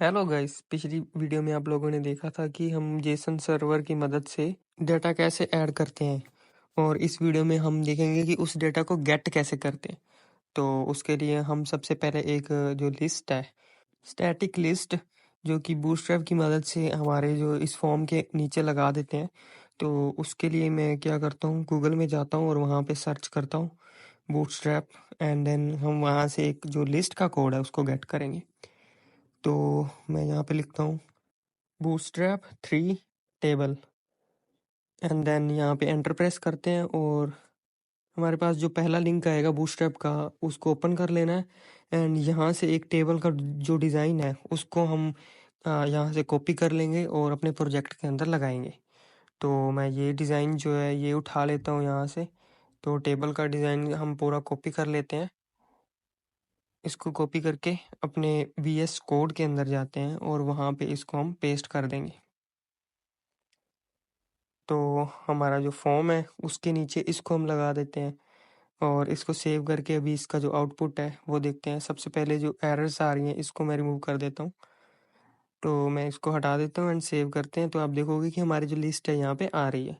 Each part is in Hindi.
हेलो गाइस, पिछली वीडियो में आप लोगों ने देखा था कि हम जेसन सर्वर की मदद से डेटा कैसे ऐड करते हैं। और इस वीडियो में हम देखेंगे कि उस डेटा को गेट कैसे करते हैं। तो उसके लिए हम सबसे पहले एक जो लिस्ट है, स्टैटिक लिस्ट, जो कि बूटस्ट्रैप की मदद से हमारे जो इस फॉर्म के नीचे लगा देते हैं। तो उसके लिए मैं क्या करता हूँ, गूगल में जाता हूँ और वहाँ पे सर्च करता हूँ बूटस्ट्रैप, एंड देन हम वहाँ से एक जो लिस्ट का कोड है उसको गेट करेंगे। तो मैं यहाँ पे लिखता हूँ बूटस्ट्रैप 3 टेबल, एंड देन यहाँ पे एंटर प्रेस करते हैं और हमारे पास जो पहला लिंक आएगा बूटस्ट्रैप का उसको ओपन कर लेना है। एंड यहाँ से एक टेबल का जो डिज़ाइन है उसको हम यहाँ से कॉपी कर लेंगे और अपने प्रोजेक्ट के अंदर लगाएंगे। तो मैं ये डिज़ाइन जो है ये उठा लेता हूँ यहाँ से। तो टेबल का डिज़ाइन हम पूरा कॉपी कर लेते हैं। इसको कॉपी करके अपने VS कोड के अंदर जाते हैं और वहाँ पे इसको हम पेस्ट कर देंगे। तो हमारा जो फॉर्म है उसके नीचे इसको हम लगा देते हैं और इसको सेव करके अभी इसका जो आउटपुट है वो देखते हैं। सबसे पहले जो एरर्स आ रही हैं इसको मैं रिमूव कर देता हूँ। तो मैं इसको हटा देता हूँ एंड सेव करते हैं। तो आप देखोगे कि हमारी जो लिस्ट है यहाँ पे आ रही है।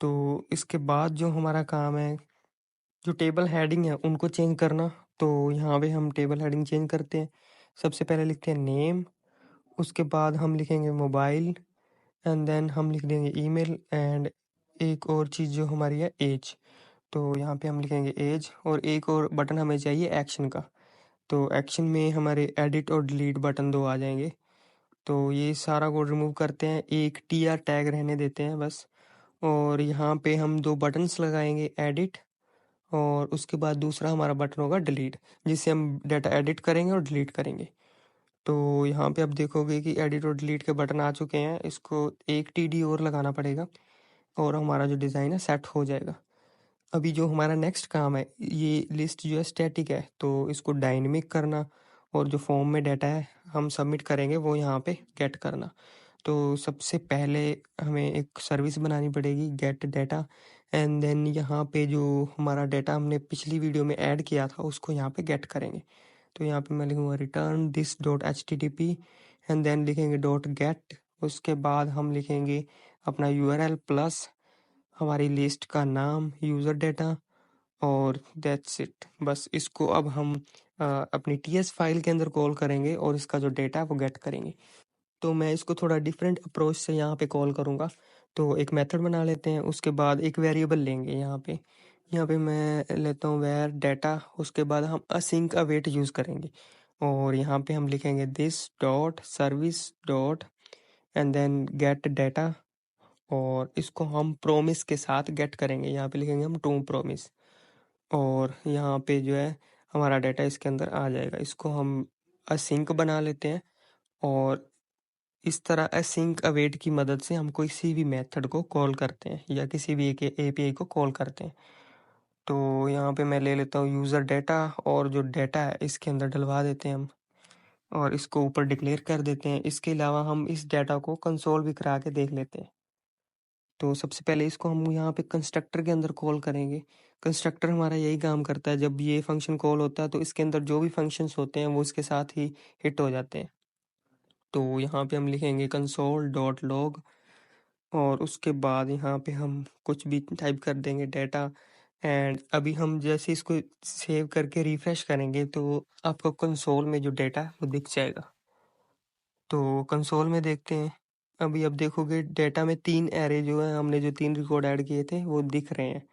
तो इसके बाद जो हमारा काम है, जो टेबल हेडिंग है उनको चेंज करना। तो यहाँ पे हम टेबल हेडिंग चेंज करते हैं। सबसे पहले लिखते हैं नेम, उसके बाद हम लिखेंगे मोबाइल, एंड देन हम लिख देंगे ईमेल, एंड एक और चीज़ जो हमारी है एज। तो यहाँ पे हम लिखेंगे एज, और एक और बटन हमें चाहिए एक्शन का। तो एक्शन में हमारे एडिट और डिलीट बटन दो आ जाएंगे। तो ये सारा कोड रिमूव करते हैं, एक TR टैग रहने देते हैं बस। और यहाँ पे हम दो बटन्स लगाएंगे, एडिट और उसके बाद दूसरा हमारा बटन होगा डिलीट, जिससे हम डाटा एडिट करेंगे और डिलीट करेंगे। तो यहाँ पे आप देखोगे कि एडिट और डिलीट के बटन आ चुके हैं। इसको एक TD और लगाना पड़ेगा और हमारा जो डिज़ाइन है सेट हो जाएगा। अभी जो हमारा नेक्स्ट काम है, ये लिस्ट जो है स्टैटिक है तो इसको डायनेमिक करना, और जो फॉर्म में डाटा है हम सबमिट करेंगे वो यहाँ पे गेट करना। तो सबसे पहले हमें एक सर्विस बनानी पड़ेगी गेट डाटा, एंड देन यहाँ पे जो हमारा डाटा हमने पिछली वीडियो में ऐड किया था उसको यहाँ पे गेट करेंगे। तो यहाँ पे मैं लिखूँगा return this dot HTTP, and then लिखेंगे डॉट गेट। उसके बाद हम लिखेंगे अपना URL प्लस हमारी लिस्ट का नाम, यूज़र डाटा, और दैट्स इट। बस इसको अब हम अपनी TS फाइल के अंदर कॉल करेंगे और इसका जो डेटा है वो गेट करेंगे। तो मैं इसको थोड़ा डिफरेंट अप्रोच से यहाँ पे कॉल करूँगा। तो एक मेथड बना लेते हैं, उसके बाद एक वेरिएबल लेंगे यहाँ पे मैं लेता हूँ वेर डाटा। उसके बाद हम असिंक अवेट यूज़ करेंगे और यहाँ पे हम लिखेंगे this dot service dot and then get data, और इसको हम प्रोमिस के साथ गेट करेंगे। यहाँ पे लिखेंगे हम टू प्रोमिस, और यहाँ पे जो है हमारा डाटा इसके अंदर आ जाएगा। इसको हम असिंक बना लेते हैं और इस तरह असिंक अवेट की मदद से हम किसी भी मेथड को कॉल करते हैं या किसी भी एक API को कॉल करते हैं। तो यहाँ पे मैं ले लेता हूँ यूज़र डाटा, और जो डाटा है इसके अंदर डलवा देते हैं हम और इसको ऊपर डिक्लेयर कर देते हैं। इसके अलावा हम इस डाटा को कंसोल भी करा के देख लेते हैं। तो सबसे पहले इसको हम यहाँ पे कंस्ट्रक्टर के अंदर कॉल करेंगे। कंस्ट्रक्टर हमारा यही काम करता है, जब ये फंक्शन कॉल होता है तो इसके अंदर जो भी फंक्शंस होते हैं वो इसके साथ ही हिट हो जाते हैं। तो यहाँ पे हम लिखेंगे कंसोल डॉट लॉग, और उसके बाद यहाँ पे हम कुछ भी टाइप कर देंगे डाटा। एंड अभी हम जैसे इसको सेव करके रिफ्रेश करेंगे तो आपको कंसोल में जो डाटा है वो दिख जाएगा। तो कंसोल में देखते हैं। अभी अब देखोगे डाटा में 3 एरे जो है, हमने जो 3 रिकॉर्ड ऐड किए थे वो दिख रहे हैं।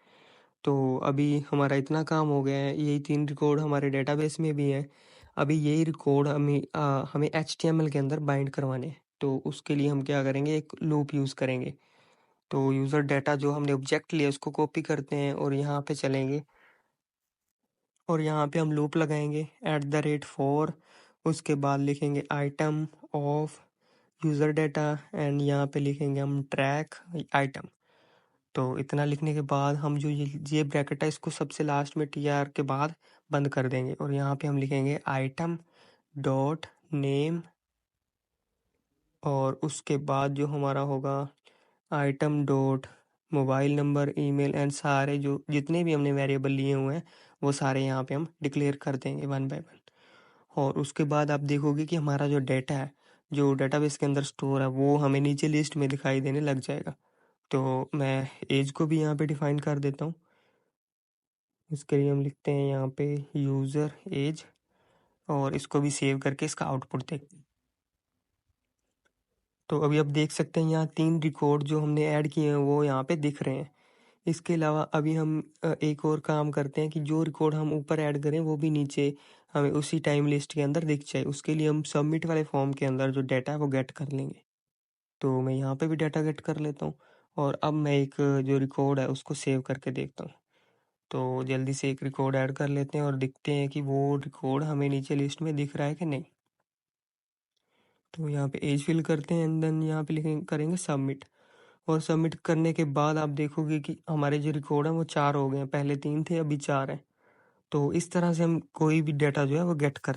तो अभी हमारा इतना काम हो गया है, यही 3 रिकॉर्ड हमारे डेटाबेस में भी हैं। अभी यही रिकॉर्ड हमें HTML के अंदर बाइंड करवाने हैं। तो उसके लिए हम क्या करेंगे, एक लूप यूज़ करेंगे। तो यूज़र डाटा जो हमने ऑब्जेक्ट लिया उसको कॉपी करते हैं और यहाँ पे चलेंगे और यहाँ पे हम लूप लगाएंगे @for। उसके बाद लिखेंगे item of user data, and यहाँ पे लिखेंगे हम ट्रैक आइटम। तो इतना लिखने के बाद हम जो ये ब्रैकेट है इसको सबसे लास्ट में TR के बाद बंद कर देंगे, और यहाँ पे हम लिखेंगे आइटम डॉट नेम, और उसके बाद जो हमारा होगा item dot mobile number, email, and सारे जो जितने भी हमने वेरिएबल लिए हुए हैं वो सारे यहाँ पे हम डिक्लेयर कर देंगे वन बाय वन। और उसके बाद आप देखोगे कि हमारा जो डेटा है, जो डेटाबेस के अंदर स्टोर है, वो हमें नीचे लिस्ट में दिखाई देने लग जाएगा। तो मैं एज को भी यहाँ पे डिफाइन कर देता हूँ। इसके लिए हम लिखते हैं यहाँ पे यूज़र एज, और इसको भी सेव करके इसका आउटपुट देखते हैं। तो अभी आप देख सकते हैं यहाँ 3 रिकॉर्ड जो हमने ऐड किए हैं वो यहाँ पे दिख रहे हैं। इसके अलावा अभी हम एक और काम करते हैं कि जो रिकॉर्ड हम ऊपर ऐड करें वो भी नीचे हमें उसी टाइम लिस्ट के अंदर दिख जाए। उसके लिए हम सबमिट वाले फॉर्म के अंदर जो डाटा है वो गेट कर लेंगे। तो मैं यहाँ पे भी डाटा गेट कर लेता हूँ, और अब मैं एक जो रिकॉर्ड है उसको सेव करके देखता हूँ। तो जल्दी से एक रिकॉर्ड ऐड कर लेते हैं और देखते हैं कि वो रिकॉर्ड हमें नीचे लिस्ट में दिख रहा है कि नहीं। तो यहाँ पे एज फिल करते हैं एंड देन यहाँ पे लिखेंगे, करेंगे सबमिट। और सबमिट करने के बाद आप देखोगे कि हमारे जो रिकॉर्ड हैं वो 4 हो गए हैं। पहले 3 थे, अभी 4 हैं। तो इस तरह से हम कोई भी डाटा जो है वो गेट कर